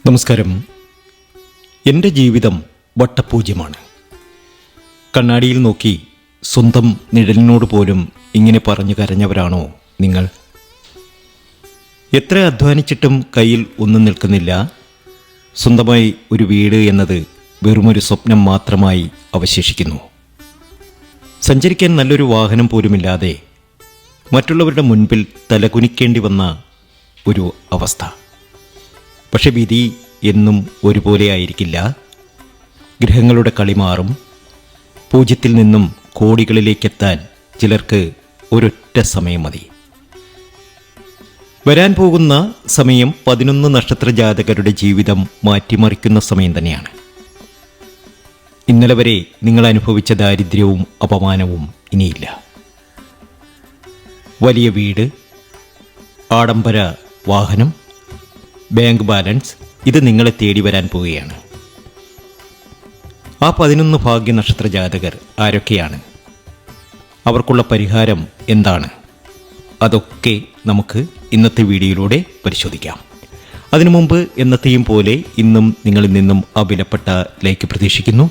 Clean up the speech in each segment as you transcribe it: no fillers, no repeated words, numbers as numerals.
നമസ്കാരം. എൻ്റെ ജീവിതം വട്ടപൂജ്യമാണ്. കണ്ണാടിയിൽ നോക്കി സ്വന്തം നിഴലിനോട് പോലും ഇങ്ങനെ പറഞ്ഞു കരഞ്ഞവരാണോ നിങ്ങൾ? എത്ര അധ്വാനിച്ചിട്ടും കയ്യിൽ ഒന്നും നിൽക്കുന്നില്ല. സ്വന്തമായി ഒരു വീട് എന്നത് വെറുമൊരു സ്വപ്നം മാത്രമായി അവശേഷിക്കുന്നു. സഞ്ചരിക്കാൻ നല്ലൊരു വാഹനം പോലുമില്ലാതെ മറ്റുള്ളവരുടെ മുൻപിൽ തലകുനിക്കേണ്ടി വന്ന ഒരു അവസ്ഥ. പക്ഷെ വിധി എന്നും ഒരുപോലെ ആയിരിക്കില്ല. ഗ്രഹങ്ങളുടെ കളി മാറും. പൂജ്യത്തിൽ നിന്നും കോടികളിലേക്കെത്താൻ ചിലർക്ക് ഒരൊറ്റ സമയം മതി. വരാൻ പോകുന്ന സമയം 11 നക്ഷത്ര ജാതകരുടെ ജീവിതം മാറ്റിമറിക്കുന്ന സമയം തന്നെയാണ്. ഇന്നലെ വരെ നിങ്ങൾ അനുഭവിച്ച ദാരിദ്ര്യവും അപമാനവും ഇനിയില്ല. വലിയ വീട്, ആഡംബര വാഹനം, ബാങ്ക് ബാലൻസ്, ഇത് നിങ്ങളെ തേടി വരാൻ പോവുകയാണ്. ആ 11 ഭാഗ്യ നക്ഷത്ര ജാതകർ ആരൊക്കെയാണ്? അവർക്കുള്ള പരിഹാരം എന്താണ്? അതൊക്കെ നമുക്ക് ഇന്നത്തെ വീഡിയോയിലൂടെ പരിശോധിക്കാം. അതിനു മുമ്പ് എന്നത്തെയും പോലെ ഇന്നും നിങ്ങളിൽ നിന്നും ആ വിലപ്പെട്ട ലൈക്ക് പ്രതീക്ഷിക്കുന്നു.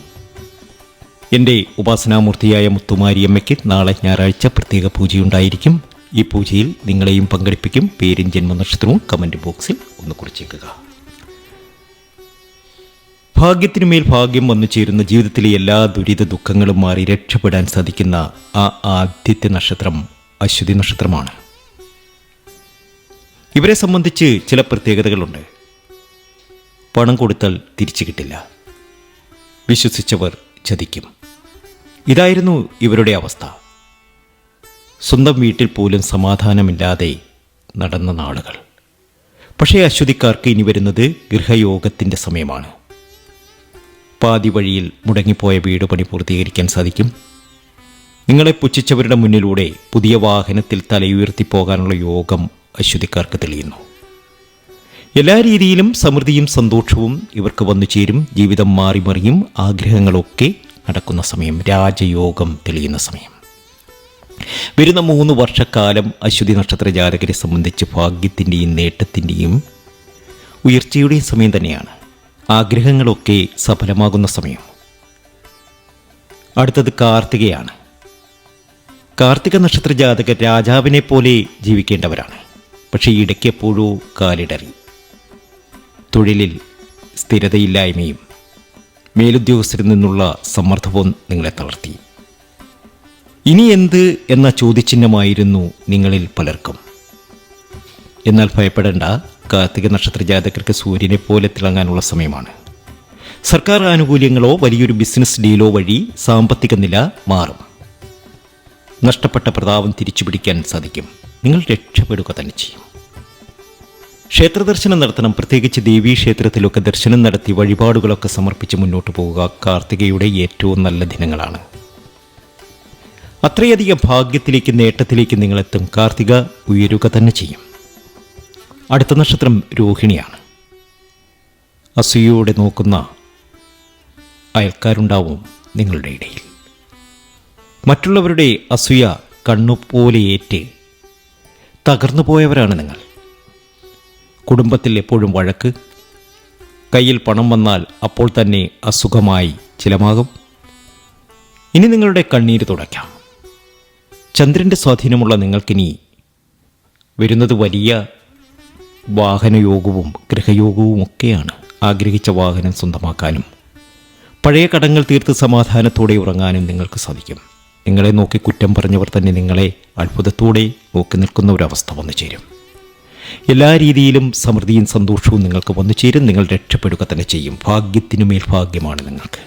എൻ്റെ ഉപാസനാമൂർത്തിയായ മുത്തുമാരിയമ്മയ്ക്ക് നാളെ ഞായറാഴ്ച പ്രത്യേക പൂജയുണ്ടായിരിക്കും. ഈ പൂജയിൽ നിങ്ങളെയും പങ്കെടുപ്പിക്കും. പേരും ജന്മനക്ഷത്രവും കമൻറ്റ് ബോക്സിൽ ഒന്ന് കുറിച്ചേക്കുക. ഭാഗ്യത്തിനുമേൽ ഭാഗ്യം വന്നു ചേരുന്ന ജീവിതത്തിലെ എല്ലാ ദുരിത ദുഃഖങ്ങളും മാറി രക്ഷപ്പെടാൻ സാധിക്കുന്ന ആ ആദ്യത്തെ നക്ഷത്രം അശ്വതി നക്ഷത്രമാണ്. ഇവരെ സംബന്ധിച്ച് ചില പ്രത്യേകതകളുണ്ട്. പണം കൊടുത്താൽ തിരിച്ചു കിട്ടില്ല. വിശ്വസിച്ചവർ ചതിക്കും. ഇതായിരുന്നു ഇവരുടെ അവസ്ഥ. സ്വന്തം വീട്ടിൽ പോലും സമാധാനമില്ലാതെ നടന്ന നാളുകൾ. പക്ഷേ അശ്വതിക്കാർക്ക് ഇനി വരുന്നത് ഗൃഹയോഗത്തിൻ്റെ സമയമാണ്. പാതി വഴിയിൽ മുടങ്ങിപ്പോയ വീട് പണി പൂർത്തീകരിക്കാൻ സാധിക്കും. നിങ്ങളെ പുച്ഛിച്ചവരുടെ മുന്നിലൂടെ പുതിയ വാഹനത്തിൽ തലയുയർത്തി പോകാനുള്ള യോഗം അശ്വതിക്കാർക്ക് തെളിയുന്നു. എല്ലാ രീതിയിലും സമൃദ്ധിയും സന്തോഷവും ഇവർക്ക് വന്നു ചേരും. ജീവിതം മാറിമറിയും. ആഗ്രഹങ്ങളൊക്കെ നടക്കുന്ന സമയം. രാജയോഗം തെളിയുന്ന സമയം. വരുന്ന 3 വർഷക്കാലം അശ്വതി നക്ഷത്ര ജാതകരെ സംബന്ധിച്ച് ഭാഗ്യത്തിൻ്റെയും നേട്ടത്തിൻ്റെയും ഉയർച്ചയുടെയും സമയം തന്നെയാണ്. ആഗ്രഹങ്ങളൊക്കെ സഫലമാകുന്ന സമയം. അടുത്തത് കാർത്തികയാണ്. കാർത്തിക നക്ഷത്ര ജാതകർ രാജാവിനെ പോലെ ജീവിക്കേണ്ടവരാണ്. പക്ഷേ ഇടയ്ക്ക് എപ്പോഴോ കാലിടറി. തൊഴിലിൽ സ്ഥിരതയില്ലായ്മയും മേലുദ്യോഗസ്ഥരിൽ നിന്നുള്ള സമ്മർദ്ദവും നിങ്ങളെ തളർത്തി. ഇനി എന്ത് എന്ന ചോദ്യചിഹ്നമായിരുന്നു നിങ്ങളിൽ പലർക്കും. എന്നാൽ ഭയപ്പെടേണ്ട. കാർത്തിക നക്ഷത്ര ജാതകർക്ക് സൂര്യനെ പോലെ തിളങ്ങാനുള്ള സമയമാണ്. സർക്കാർ ആനുകൂല്യങ്ങളോ വലിയൊരു ബിസിനസ് ഡീലോ വഴി സാമ്പത്തിക നില മാറും. നഷ്ടപ്പെട്ട പ്രതാപം തിരിച്ചു പിടിക്കാൻ സാധിക്കും. നിങ്ങൾ രക്ഷപ്പെടുക തന്നെ ചെയ്യും. ക്ഷേത്ര ദർശനം നടത്തണം. പ്രത്യേകിച്ച് ദേവീ ക്ഷേത്രത്തിലൊക്കെ ദർശനം നടത്തി വഴിപാടുകളൊക്കെ സമർപ്പിച്ച് മുന്നോട്ട് പോവുക കാർത്തികയുടെ ഏറ്റവും നല്ല ദിനങ്ങളാണ്. അത്രയധികം ഭാഗ്യത്തിലേക്ക് നേട്ടത്തിലേക്ക് നിങ്ങളെത്തും. കാർത്തിക ഉയരുക തന്നെ ചെയ്യും. അടുത്ത നക്ഷത്രം രോഹിണിയാണ്. അസൂയയോടെ നോക്കുന്ന അയൽക്കാരുണ്ടാവും നിങ്ങളുടെ ഇടയിൽ. മറ്റുള്ളവരുടെ അസൂയ കണ്ണുപോലെ ഏറ്റ് തകർന്നു പോയവരാണ് നിങ്ങൾ. കുടുംബത്തിൽ എപ്പോഴും വഴക്ക്. കയ്യിൽ പണം വന്നാൽ അപ്പോൾ തന്നെ അസുഖമായി ചിലമാകും. ഇനി നിങ്ങളുടെ കണ്ണീര് തുടയ്ക്കാം. ചന്ദ്രൻ്റെ സ്വാധീനമുള്ള നിങ്ങൾക്കിനി വരുന്നത് വലിയ വാഹനയോഗവും ഗൃഹയോഗവും ഒക്കെയാണ്. ആഗ്രഹിച്ച വാഹനം സ്വന്തമാക്കാനും പഴയ കടങ്ങൾ തീർത്ത് സമാധാനത്തോടെ ഉറങ്ങാനും നിങ്ങൾക്ക് സാധിക്കും. നിങ്ങളെ നോക്കി കുറ്റം പറഞ്ഞവർ തന്നെ നിങ്ങളെ അത്ഭുതത്തോടെ നോക്കി നിൽക്കുന്ന ഒരവസ്ഥ വന്നു ചേരും. എല്ലാ രീതിയിലും സമൃദ്ധിയും സന്തോഷവും നിങ്ങൾക്ക് വന്നു ചേരും. നിങ്ങൾ രക്ഷപ്പെടുക തന്നെ ചെയ്യും. ഭാഗ്യത്തിനുമേൽ ഭാഗ്യമാണ് നിങ്ങൾക്ക്.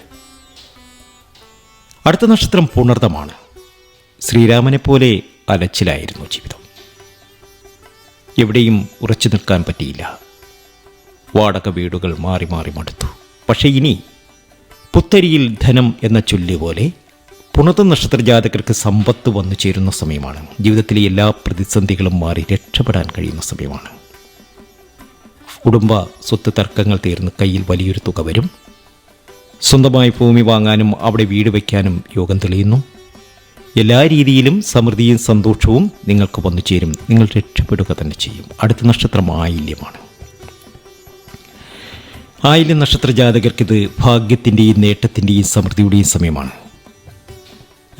അടുത്ത നക്ഷത്രം പുണർതമാണ്. ശ്രീരാമനെ പോലെ അലച്ചിലായിരുന്നു ജീവിതം. എവിടെയും ഉറച്ചു നിൽക്കാൻ പറ്റിയില്ല. വാടക വീടുകൾ മാറി മാറി മടുത്തു. പക്ഷേ ഇനി പുത്തരിയിൽ ധനം എന്ന ചൊല്ല് പോലെ പുണർത നക്ഷത്ര ജാതകർക്ക് സമ്പത്ത് വന്നു ചേരുന്ന സമയമാണ്. ജീവിതത്തിലെ എല്ലാ പ്രതിസന്ധികളും മാറി രക്ഷപ്പെടാൻ കഴിയുന്ന സമയമാണ്. കുടുംബ സ്വത്ത് തർക്കങ്ങൾ തീർന്ന് കയ്യിൽ വലിയൊരു തുക വരും. സ്വന്തമായി ഭൂമി വാങ്ങാനും അവിടെ വീട് വയ്ക്കാനും യോഗം തെളിയുന്നു. എല്ലാ രീതിയിലും സമൃദ്ധിയും സന്തോഷവും നിങ്ങൾക്ക് വന്നു ചേരും. നിങ്ങൾ രക്ഷപ്പെടുക തന്നെ ചെയ്യും. അടുത്ത നക്ഷത്രം ആയില്യമാണ്. ആയില്യം നക്ഷത്ര ജാതകർക്കിത് ഭാഗ്യത്തിൻ്റെയും നേട്ടത്തിൻ്റെയും സമൃദ്ധിയുടെയും സമയമാണ്.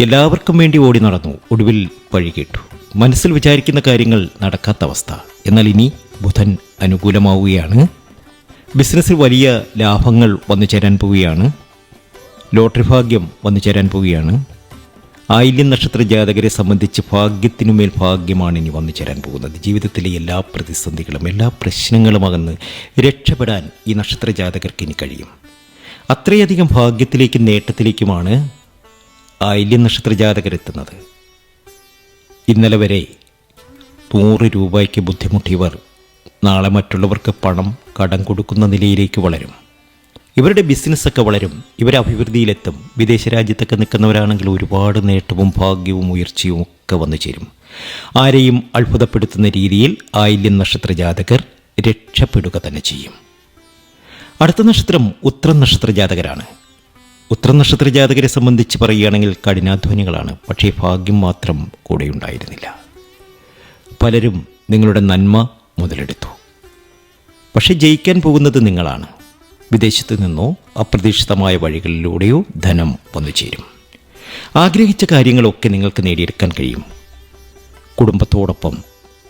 എല്ലാവർക്കും വേണ്ടി ഓടി നടന്നു, ഒടുവിൽ വഴി കേട്ടു. മനസ്സിൽ വിചാരിക്കുന്ന കാര്യങ്ങൾ നടക്കാത്ത അവസ്ഥ. എന്നാൽ ഇനി ബുധൻ അനുകൂലമാവുകയാണ്. ബിസിനസ്സിൽ വലിയ ലാഭങ്ങൾ വന്നു ചേരാൻ പോവുകയാണ്. ലോട്ടറി ഭാഗ്യം വന്നു ചേരാൻ പോവുകയാണ്. ആയില്യം നക്ഷത്ര ജാതകരെ സംബന്ധിച്ച് ഭാഗ്യത്തിനുമേൽ ഭാഗ്യമാണ് ഇനി വന്നു ചേരാൻ പോകുന്നത്. ജീവിതത്തിലെ എല്ലാ പ്രതിസന്ധികളും എല്ലാ പ്രശ്നങ്ങളും അകന്ന് രക്ഷപ്പെടാൻ ഈ നക്ഷത്ര ജാതകർക്ക് ഇനി കഴിയും. അത്രയധികം ഭാഗ്യത്തിലേക്കും നേട്ടത്തിലേക്കുമാണ് ആയില്യം നക്ഷത്ര ജാതകരെത്തുന്നത്. ഇന്നലെ വരെ 100 രൂപയ്ക്ക് ബുദ്ധിമുട്ടിയവർ നാളെ മറ്റുള്ളവർക്ക് പണം കടം കൊടുക്കുന്ന നിലയിലേക്ക് വളരും. ഇവരുടെ ബിസിനസ്സൊക്കെ വളരും. ഇവർ അഭിവൃദ്ധിയിലെത്തും. വിദേശ രാജ്യത്തൊക്കെ നിൽക്കുന്നവരാണെങ്കിൽ ഒരുപാട് നേട്ടവും ഭാഗ്യവും ഉയർച്ചയും ഒക്കെ വന്നു ചേരും. ആരെയും അത്ഭുതപ്പെടുത്തുന്ന രീതിയിൽ ആയില്യം നക്ഷത്ര ജാതകർ രക്ഷപ്പെടുക തന്നെ ചെയ്യും. അടുത്ത നക്ഷത്രം ഉത്രം നക്ഷത്ര ജാതകരാണ്. ഉത്രം നക്ഷത്ര ജാതകരെ സംബന്ധിച്ച് പറയുകയാണെങ്കിൽ കഠിനാധ്വാനികളാണ്. പക്ഷേ ഭാഗ്യം മാത്രം കൂടെയുണ്ടായിരുന്നില്ല. പലരും നിങ്ങളുടെ നന്മ മുതലെടുത്തു. പക്ഷേ ജയിക്കാൻ പോകുന്നത് നിങ്ങളാണ്. വിദേശത്ത് നിന്നോ അപ്രതീക്ഷിതമായ വഴികളിലൂടെയോ ധനം വന്നു ചേരും. ആഗ്രഹിച്ച കാര്യങ്ങളൊക്കെ നിങ്ങൾക്ക് നേടിയെടുക്കാൻ കഴിയും. കുടുംബത്തോടൊപ്പം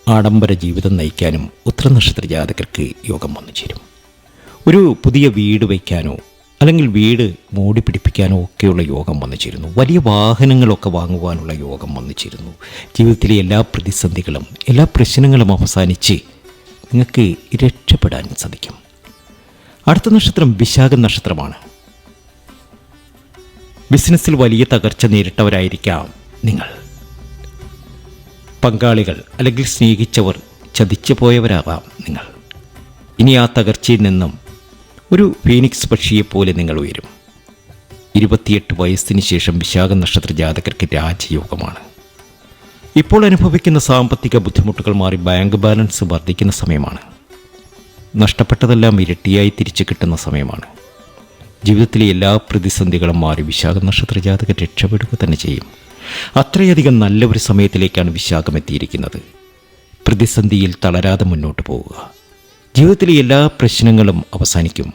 ആഡംബര ജീവിതം നയിക്കാനും ഉത്രം നക്ഷത്ര ജാതകർക്ക് യോഗം വന്നു ചേരും. ഒരു പുതിയ വീട് വയ്ക്കാനോ അല്ലെങ്കിൽ വീട് മൂടി പിടിപ്പിക്കാനോ ഒക്കെയുള്ള യോഗം വന്നു ചേരുന്നു. വലിയ വാഹനങ്ങളൊക്കെ വാങ്ങുവാനുള്ള യോഗം വന്നു ചേരുന്നു. ജീവിതത്തിലെ എല്ലാ പ്രതിസന്ധികളും എല്ലാ പ്രശ്നങ്ങളും അവസാനിച്ച് നിങ്ങൾക്ക് രക്ഷപ്പെടാൻ സാധിക്കും. അടുത്ത നക്ഷത്രം വിശാഖം നക്ഷത്രമാണ്. ബിസിനസ്സിൽ വലിയ തകർച്ച നേരിട്ടവരായിരിക്കാം നിങ്ങൾ. പങ്കാളികൾ അല്ലെങ്കിൽ സ്നേഹിച്ചവർ ചതിച്ചു പോയവരാകാം നിങ്ങൾ. ഇനി ആ തകർച്ചയിൽ നിന്നും ഒരു ഫീനിക്സ് പക്ഷിയെപ്പോലെ നിങ്ങൾ ഉയരും. 28 വയസ്സിന് ശേഷം വിശാഖം നക്ഷത്ര ജാതകർക്ക് രാജയോഗമാണ്. ഇപ്പോൾ അനുഭവിക്കുന്ന സാമ്പത്തിക ബുദ്ധിമുട്ടുകൾ മാറി ബാങ്ക് ബാലൻസ് വർദ്ധിക്കുന്ന സമയമാണ്. നഷ്ടപ്പെട്ടതെല്ലാം ഇരട്ടിയായി തിരിച്ചു കിട്ടുന്ന സമയമാണ്. ജീവിതത്തിലെ എല്ലാ പ്രതിസന്ധികളും മാറി വിശാഖം നക്ഷത്ര ജാതകർ രക്ഷപ്പെടുക തന്നെ ചെയ്യും. അത്രയധികം നല്ല ഒരു സമയത്തിലേക്കാണ് വിശാഖം എത്തിയിരിക്കുന്നത്. പ്രതിസന്ധിയിൽ തളരാതെ മുന്നോട്ട് പോവുക. ജീവിതത്തിലെ എല്ലാ പ്രശ്നങ്ങളും അവസാനിക്കും.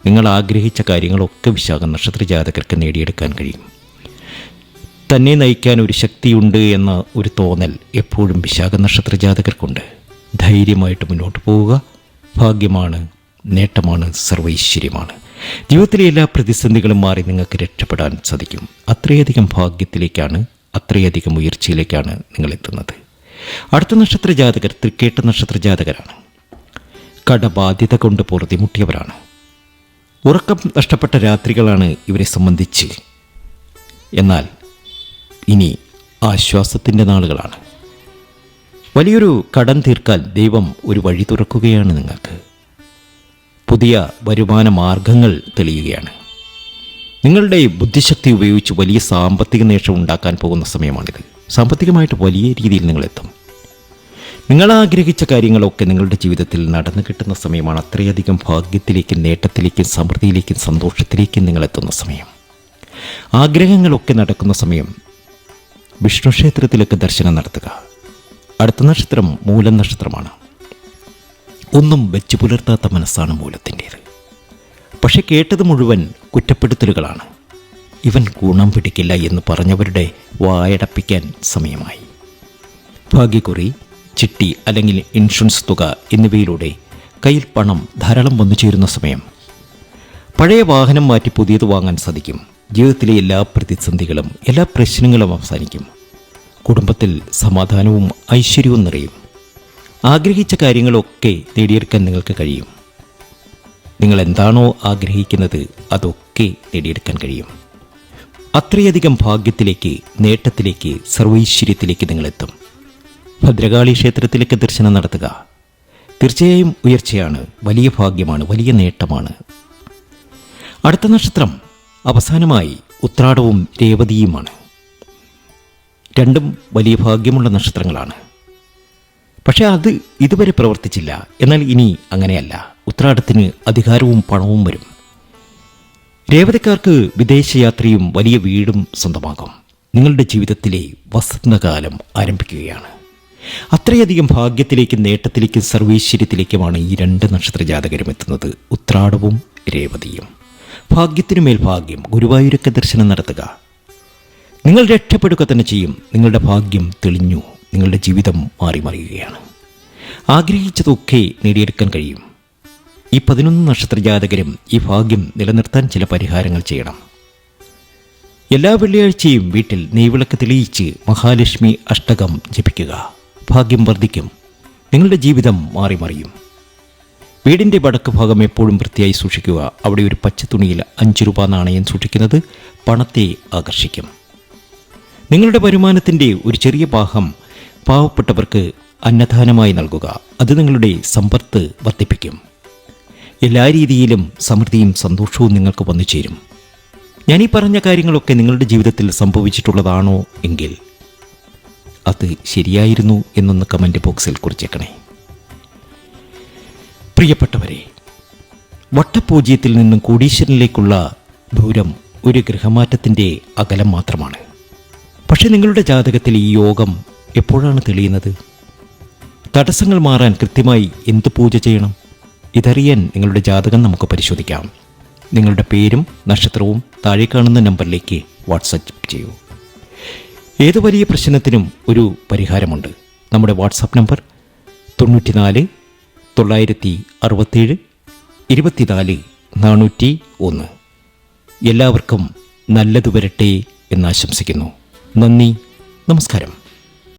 നിങ്ങൾ ആഗ്രഹിച്ച കാര്യങ്ങളൊക്കെ വിശാഖം നക്ഷത്ര ജാതകർക്ക് നേടിയെടുക്കാൻ കഴിയും. തന്നെ നയിക്കാൻ ഒരു ശക്തിയുണ്ട് എന്ന ഒരു തോന്നൽ എപ്പോഴും വിശാഖം നക്ഷത്ര ജാതകർക്കുണ്ട്. ധൈര്യമായിട്ട് മുന്നോട്ട് പോവുക. ഭാഗ്യമാണ്, നേട്ടമാണ്, സർവൈശ്വര്യമാണ്. ജീവിതത്തിലെ എല്ലാ പ്രതിസന്ധികളും മാറി നിങ്ങൾക്ക് രക്ഷപ്പെടാൻ സാധിക്കും. അത്രയധികം ഭാഗ്യത്തിലേക്കാണ്, അത്രയധികം ഉയർച്ചയിലേക്കാണ് നിങ്ങൾ എത്തുന്നത്. അടുത്ത നക്ഷത്ര ജാതകർ തൃക്കേട്ട നക്ഷത്ര ജാതകരാണ്. കടബാധ്യത കൊണ്ട് പൊറുതിമുട്ടിയവരാണ്. ഉറക്കം നഷ്ടപ്പെട്ട രാത്രികളാണ് ഇവരെ സംബന്ധിച്ച്. എന്നാൽ ഇനി ആശ്വാസത്തിൻ്റെ നാളുകളാണ്. വലിയൊരു കടം തീർക്കാൻ ദൈവം ഒരു വഴി തുറക്കുകയാണ് നിങ്ങൾക്ക്. പുതിയ വരുമാന മാർഗങ്ങൾ തെളിയുകയാണ്. നിങ്ങളുടെ ബുദ്ധിശക്തി ഉപയോഗിച്ച് വലിയ സാമ്പത്തിക നേട്ടം ഉണ്ടാക്കാൻ പോകുന്ന സമയമാണിത്. സാമ്പത്തികമായിട്ട് വലിയ രീതിയിൽ നിങ്ങളെത്തും. നിങ്ങൾ ആഗ്രഹിച്ച കാര്യങ്ങളൊക്കെ നിങ്ങളുടെ ജീവിതത്തിൽ നടന്നു കിട്ടുന്ന സമയമാണ്. അത്രയധികം ഭാഗ്യത്തിലേക്കും നേട്ടത്തിലേക്കും സമൃദ്ധിയിലേക്കും സന്തോഷത്തിലേക്കും നിങ്ങളെത്തുന്ന സമയം. ആഗ്രഹങ്ങളൊക്കെ നടക്കുന്ന സമയം. വിഷ്ണു ക്ഷേത്രത്തിലൊക്കെ ദർശനം നടത്തുക. അടുത്ത നക്ഷത്രം മൂലം നക്ഷത്രമാണ്. ഒന്നും വെച്ചു പുലർത്താത്ത മനസ്സാണ് മൂലത്തിൻ്റേത്. പക്ഷെ കേട്ടത് മുഴുവൻ കുറ്റപ്പെടുത്തലുകളാണ്. ഇവൻ ഗുണം പിടിക്കില്ല എന്ന് പറഞ്ഞവരുടെ വായടപ്പിക്കാൻ സമയമായി. ഭാഗ്യക്കുറി, ചിട്ടി അല്ലെങ്കിൽ ഇൻഷുറൻസ് തുക എന്നിവയിലൂടെ കയ്യിൽ പണം ധാരാളം വന്നു ചേരുന്ന സമയം. പഴയ വാഹനം മാറ്റി പുതിയത് വാങ്ങാൻ സാധിക്കും. ജീവിതത്തിലെ എല്ലാ പ്രതിസന്ധികളും എല്ലാ പ്രശ്നങ്ങളും അവസാനിക്കും. കുടുംബത്തിൽ സമാധാനവും ഐശ്വര്യവും നിറയും. ആഗ്രഹിച്ച കാര്യങ്ങളൊക്കെ നേടിയെടുക്കാൻ നിങ്ങൾക്ക് കഴിയും. നിങ്ങൾ എന്താണോ ആഗ്രഹിക്കുന്നത് അതൊക്കെ നേടിയെടുക്കാൻ കഴിയും. അത്രയധികം ഭാഗ്യത്തിലേക്ക്, നേട്ടത്തിലേക്ക്, സർവൈശ്വര്യത്തിലേക്ക് നിങ്ങളെത്തും. ഭദ്രകാളി ക്ഷേത്രത്തിലേക്ക് ദർശനം നടത്തുക. തീർച്ചയായും ഉയർച്ചയാണ്, വലിയ ഭാഗ്യമാണ്, വലിയ നേട്ടമാണ്. അടുത്ത നക്ഷത്രം അവസാനമായി ഉത്രാടവും രേവതിയുമാണ്. രണ്ടും വലിയ ഭാഗ്യമുള്ള നക്ഷത്രങ്ങളാണ്. പക്ഷേ അത് ഇതുവരെ പ്രവർത്തിച്ചില്ല. എന്നാൽ ഇനി അങ്ങനെയല്ല. ഉത്രാടത്തിന് അധികാരവും പണവും വരും. രേവതിക്കാർക്ക് വിദേശയാത്രയും വലിയ വീടും സ്വന്തമാകും. നിങ്ങളുടെ ജീവിതത്തിലെ വസന്തകാലം ആരംഭിക്കുകയാണ്. അത്രയധികം ഭാഗ്യത്തിലേക്കും നേട്ടത്തിലേക്കും സർവൈശ്വര്യത്തിലേക്കുമാണ് ഈ രണ്ട് നക്ഷത്ര ജാതകരും എത്തുന്നത്. ഉത്രാടവും രേവതിയും. ഭാഗ്യത്തിനുമേൽ ഭാഗ്യം. ഗുരുവായൂരൊക്കെ ദർശനം നടത്തുക. നിങ്ങൾ രക്ഷപ്പെടുക തന്നെ ചെയ്യും. നിങ്ങളുടെ ഭാഗ്യം തെളിഞ്ഞു. നിങ്ങളുടെ ജീവിതം മാറി മറിയുകയാണ്. ആഗ്രഹിച്ചതൊക്കെ നേടിയെടുക്കാൻ കഴിയും. ഈ 11 നക്ഷത്ര ജാതകരും ഈ ഭാഗ്യം നിലനിർത്താൻ ചില പരിഹാരങ്ങൾ ചെയ്യണം. എല്ലാ വെള്ളിയാഴ്ചയും വീട്ടിൽ നെയ്വിളക്ക് തെളിയിച്ച് മഹാലക്ഷ്മി അഷ്ടകം ജപിക്കുക. ഭാഗ്യം വർദ്ധിക്കും. നിങ്ങളുടെ ജീവിതം മാറി മറിയും. വീടിൻ്റെ വടക്ക് ഭാഗം എപ്പോഴും വൃത്തിയായി സൂക്ഷിക്കുക. അവിടെ ഒരു പച്ച തുണിയിൽ 5 രൂപ നാണയം സൂക്ഷിക്കുന്നത് പണത്തെ ആകർഷിക്കും. നിങ്ങളുടെ വരുമാനത്തിൻ്റെ ഒരു ചെറിയ ഭാഗം പാവപ്പെട്ടവർക്ക് അന്നദാനമായി നൽകുക. അത് നിങ്ങളുടെ സമ്പത്ത് വർദ്ധിപ്പിക്കും. എല്ലാ രീതിയിലും സമൃദ്ധിയും സന്തോഷവും നിങ്ങൾക്ക് വന്നു ചേരും. ഞാനീ പറഞ്ഞ കാര്യങ്ങളൊക്കെ നിങ്ങളുടെ ജീവിതത്തിൽ സംഭവിച്ചിട്ടുള്ളതാണോ എങ്കിൽ അത് ശരിയായിരുന്നു എന്നൊന്ന് കമൻറ്റ് ബോക്സിൽ കുറിച്ചേക്കണേ. പ്രിയപ്പെട്ടവരെ, വട്ടപൂജ്യത്തിൽ നിന്നും കോടീശ്വരനിലേക്കുള്ള ദൂരം ഒരു ഗൃഹമാറ്റത്തിൻ്റെ അകലം മാത്രമാണ്. പക്ഷെ നിങ്ങളുടെ ജാതകത്തിൽ ഈ യോഗം എപ്പോഴാണ് തെളിയുന്നത്? തടസ്സങ്ങൾ മാറാൻ കൃത്യമായി എന്ത് പൂജ ചെയ്യണം? ഇതറിയാൻ നിങ്ങളുടെ ജാതകം നമുക്ക് പരിശോധിക്കാം. നിങ്ങളുടെ പേരും നക്ഷത്രവും താഴെ കാണുന്ന നമ്പറിലേക്ക് വാട്സപ്പ് ചെയ്യൂ. ഏത് വലിയ പ്രശ്നത്തിനും ഒരു പരിഹാരമുണ്ട്. നമ്മുടെ വാട്സാപ്പ് നമ്പർ 94 967 24 401. എല്ലാവർക്കും നല്ലത് വരട്ടെ എന്നാശംസിക്കുന്നു. നന്ദി, നമസ്കാരം.